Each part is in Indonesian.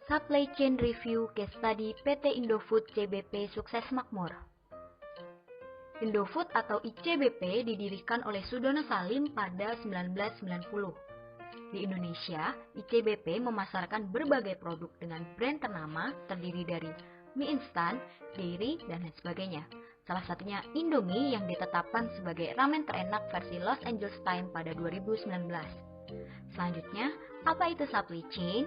Supply Chain Review Case Study PT Indofood CBP Sukses Makmur. Indofood atau ICBP didirikan oleh Sudono Salim pada 1990. Di Indonesia, ICBP memasarkan berbagai produk dengan brand ternama terdiri dari mie instan, dairy, dan lain sebagainya. Salah satunya Indomie yang ditetapkan sebagai ramen terenak versi Los Angeles Times pada 2019. Selanjutnya, apa itu supply chain?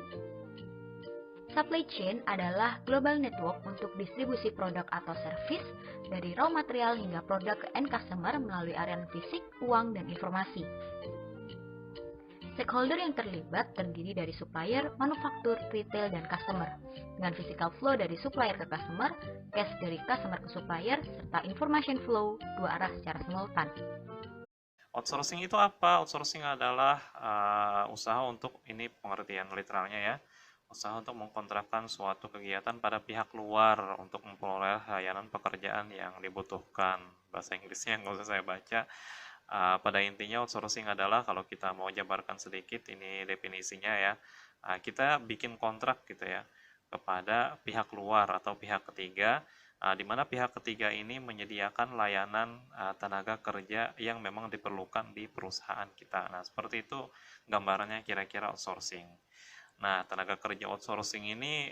Supply chain adalah global network untuk distribusi produk atau service dari raw material hingga produk ke end customer melalui area fisik, uang, dan informasi. Stakeholder yang terlibat terdiri dari supplier, manufaktur, retail, dan customer, dengan physical flow dari supplier ke customer, cash dari customer ke supplier, serta information flow dua arah secara simultan. Outsourcing itu apa? Outsourcing adalah usaha untuk, ini pengertian literalnya ya, usaha untuk mengkontrakkan suatu kegiatan pada pihak luar untuk memperoleh layanan pekerjaan yang dibutuhkan. Bahasa Inggrisnya nggak usah saya baca. Pada intinya outsourcing adalah, kalau kita mau jabarkan sedikit ini definisinya ya, kita bikin kontrak gitu ya kepada pihak luar atau pihak ketiga, di mana pihak ketiga ini menyediakan layanan tenaga kerja yang memang diperlukan di perusahaan kita. Nah, seperti itu gambarannya kira-kira outsourcing. Nah, tenaga kerja outsourcing ini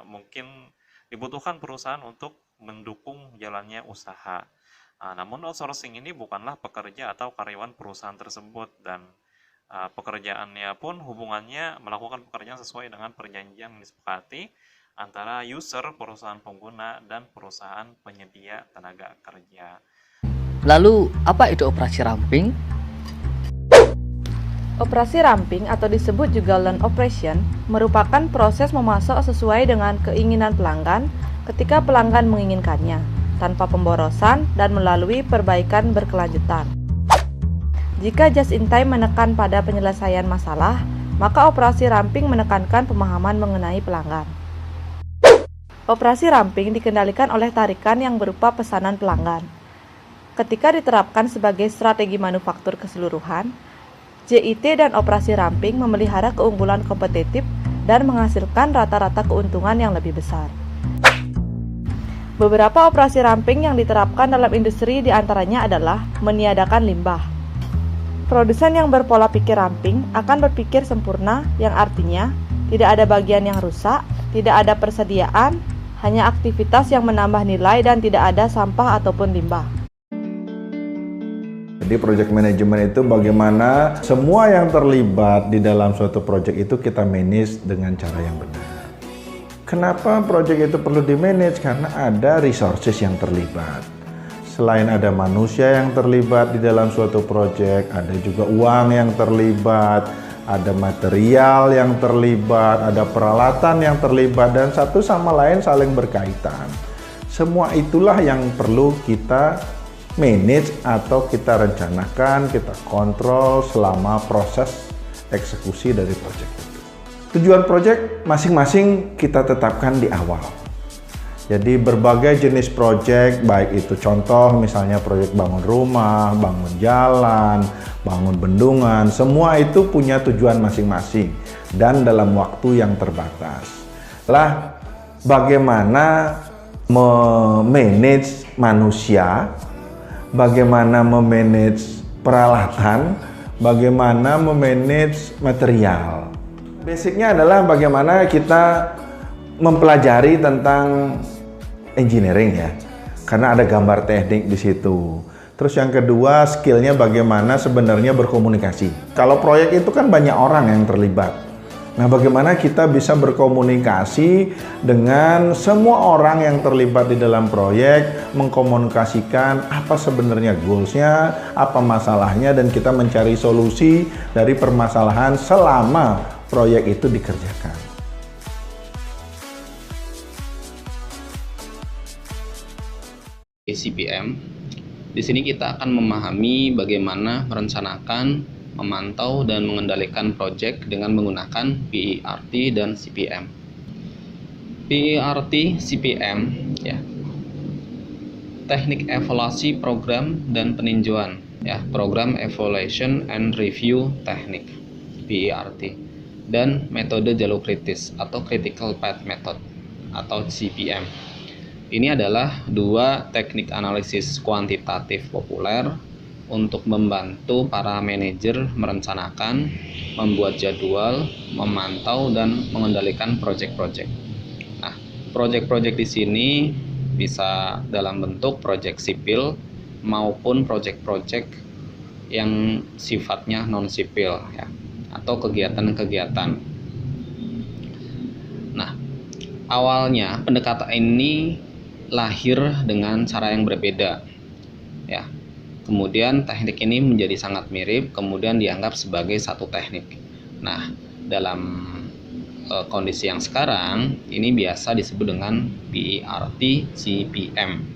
mungkin dibutuhkan perusahaan untuk mendukung jalannya usaha. Namun outsourcing ini bukanlah pekerja atau karyawan perusahaan tersebut, dan pekerjaannya pun hubungannya melakukan pekerjaan sesuai dengan perjanjian yang disepakati antara user, perusahaan pengguna, dan perusahaan penyedia tenaga kerja. Lalu, apa itu operasi ramping? Operasi ramping atau disebut juga lean operation merupakan proses memasok sesuai dengan keinginan pelanggan ketika pelanggan menginginkannya, tanpa pemborosan dan melalui perbaikan berkelanjutan. Jika just in time menekan pada penyelesaian masalah, maka operasi ramping menekankan pemahaman mengenai pelanggan. Operasi ramping dikendalikan oleh tarikan yang berupa pesanan pelanggan. Ketika diterapkan sebagai strategi manufaktur keseluruhan, JIT dan operasi ramping memelihara keunggulan kompetitif dan menghasilkan rata-rata keuntungan yang lebih besar. Beberapa operasi ramping yang diterapkan dalam industri diantaranya adalah meniadakan limbah. Produsen yang berpola pikir ramping akan berpikir sempurna, yang artinya tidak ada bagian yang rusak, tidak ada persediaan, hanya aktivitas yang menambah nilai dan tidak ada sampah ataupun limbah. Jadi project management itu bagaimana semua yang terlibat di dalam suatu project itu kita manage dengan cara yang benar. Kenapa project itu perlu di-manage? Karena ada resources yang terlibat. Selain ada manusia yang terlibat di dalam suatu project, ada juga uang yang terlibat, ada material yang terlibat, ada peralatan yang terlibat, dan satu sama lain saling berkaitan. Semua itulah yang perlu kita manage atau kita rencanakan, kita kontrol selama proses eksekusi dari project itu. Tujuan project masing-masing kita tetapkan di awal. Jadi berbagai jenis project, baik itu contoh misalnya proyek bangun rumah, bangun jalan, bangun bendungan, semua itu punya tujuan masing-masing dan dalam waktu yang terbatas. Lah, bagaimana memanage manusia, bagaimana memanage peralatan, bagaimana memanage material. Basicnya adalah bagaimana kita mempelajari tentang engineering ya, karena ada gambar teknik di situ. Terus yang kedua, skillnya bagaimana sebenarnya berkomunikasi. Kalau proyek itu kan banyak orang yang terlibat. Nah, bagaimana kita bisa berkomunikasi dengan semua orang yang terlibat di dalam proyek, mengkomunikasikan apa sebenarnya goals-nya, apa masalahnya, dan kita mencari solusi dari permasalahan selama proyek itu dikerjakan. CPM. Di sini kita akan memahami bagaimana merencanakan, memantau, dan mengendalikan proyek dengan menggunakan PERT dan CPM. PERT, CPM, ya, teknik evaluasi program dan peninjauan, ya, program evaluation and review teknik, PERT. dan metode jalur kritis atau Critical Path Method atau CPM. Ini adalah dua teknik analisis kuantitatif populer untuk membantu para manajer merencanakan, membuat jadwal, memantau, dan mengendalikan proyek-proyek. Nah, proyek-proyek di sini bisa dalam bentuk proyek sipil maupun proyek-proyek yang sifatnya non-sipil ya, atau kegiatan-kegiatan. Nah, awalnya pendekatan ini lahir dengan cara yang berbeda ya. Kemudian teknik ini menjadi sangat mirip, kemudian dianggap sebagai satu teknik. Nah, dalam kondisi yang sekarang, ini biasa disebut dengan PERT CPM.